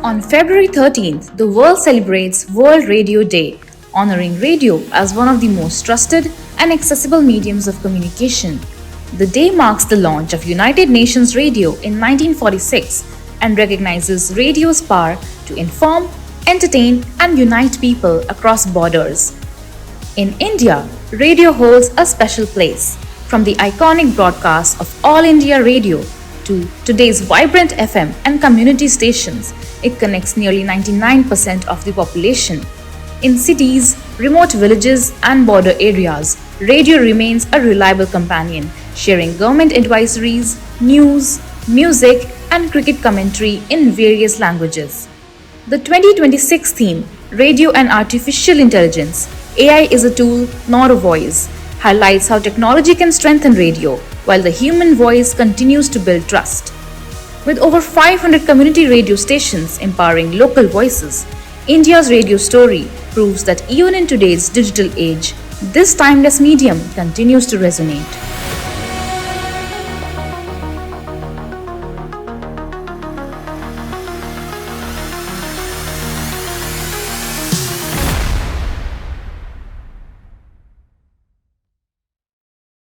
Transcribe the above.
On February 13th, the world celebrates World Radio Day, honoring radio as one of the most trusted and accessible mediums of communication. The day marks the launch of United Nations Radio in 1946 and recognizes radio's power to inform, entertain, and unite people across borders. In India, radio holds a special place. From the iconic broadcast of All India Radio to today's vibrant FM and community stations, it connects nearly 99% of the population. In cities, remote villages, and border areas, radio remains a reliable companion, sharing government advisories, news, music, and cricket commentary in various languages. The 2026 theme, Radio and Artificial Intelligence, AI is a tool, not a voice, highlights how technology can strengthen radio, while the human voice continues to build trust. With over 500 community radio stations empowering local voices, India's radio story proves that even in today's digital age, this timeless medium continues to resonate.